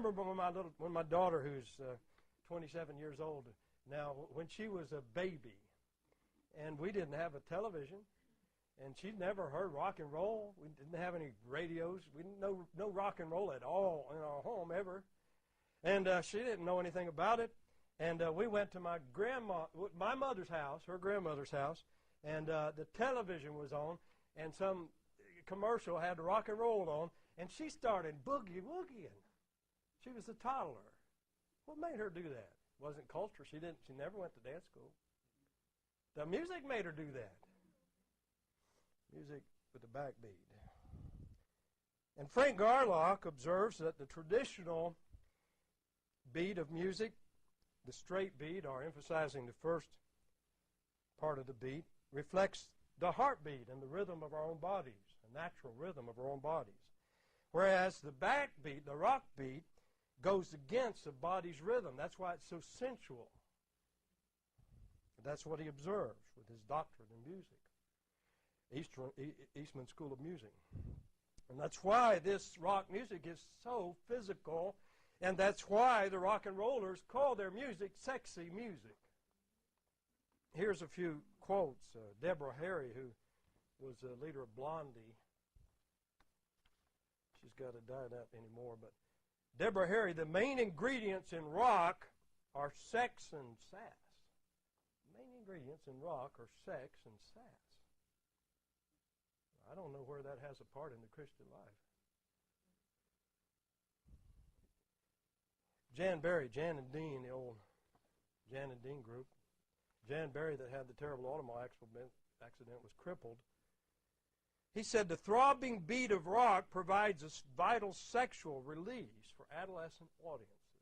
remember when my daughter, who's 27 years old now, when she was a baby, and we didn't have a television, and she'd never heard rock and roll. We didn't have any radios. We didn't know no rock and roll at all in our home ever. And she didn't know anything about it. And we went to my mother's house, her grandmother's house, and the television was on, and some commercial had rock and roll on, and she started boogie-woogieing. She was a toddler. What made her do that? It wasn't culture. She never went to dance school. The music made her do that. Music with the backbeat. And Frank Garlock observes that the traditional beat of music, the straight beat, or emphasizing the first part of the beat, reflects the heartbeat and the rhythm of our own bodies, a natural rhythm of our own bodies. Whereas the backbeat, the rock beat, goes against the body's rhythm. That's why it's so sensual. That's what he observes with his doctorate in music, Eastman School of Music. And that's why this rock music is so physical, and that's why the rock and rollers call their music sexy music. Here's a few quotes. Deborah Harry, who was the leader of Blondie, she's got to die not anymore, but Deborah Harry, the main ingredients in rock are sex and sass. The main ingredients in rock are sex and sass. I don't know where that has a part in the Christian life. Jan Berry, Jan and Dean, the old Jan and Dean group. Jan Berry, that had the terrible automobile accident, was crippled. He said, the throbbing beat of rock provides a vital sexual release for adolescent audiences.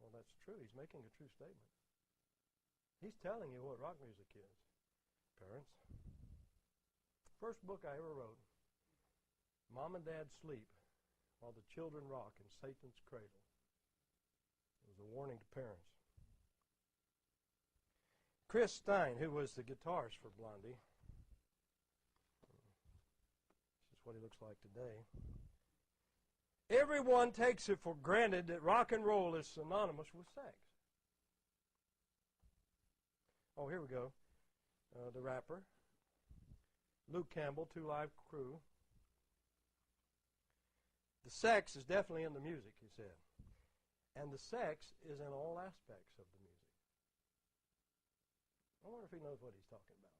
Well, that's true. He's making a true statement. He's telling you what rock music is, parents. First book I ever wrote, Mom and Dad Sleep While the Children Rock in Satan's Cradle. It was a warning to parents. Chris Stein, who was the guitarist for Blondie, this is what he looks like today. Everyone takes it for granted that rock and roll is synonymous with sex. Oh, here we go. The rapper, Luke Campbell, Two Live Crew. The sex is definitely in the music, he said. And the sex is in all aspects of the music. I wonder if he knows what he's talking about.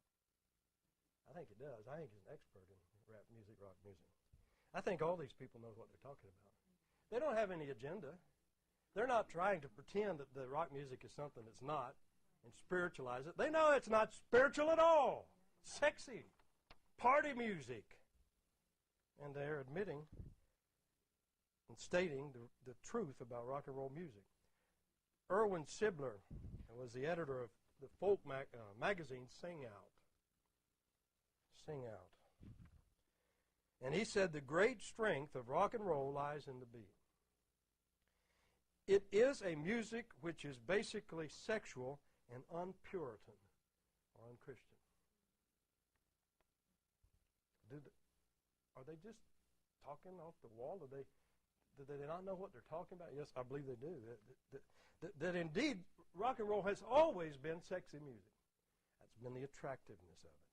I think he does. I think he's an expert in rap music, rock music. I think all these people know what they're talking about. They don't have any agenda. They're not trying to pretend that the rock music is something that's not and spiritualize it. They know it's not spiritual at all. Sexy, party music. And they're admitting and stating the truth about rock and roll music. Erwin Sibler was the editor of the folk magazine Sing Out. Sing Out. And he said the great strength of rock and roll lies in the beat. It is a music which is basically sexual and un-Puritan or un-Christian. Are they just talking off the wall? Do they not know what they're talking about? Yes, I believe they do. That indeed, rock and roll has always been sexy music. That's been the attractiveness of it.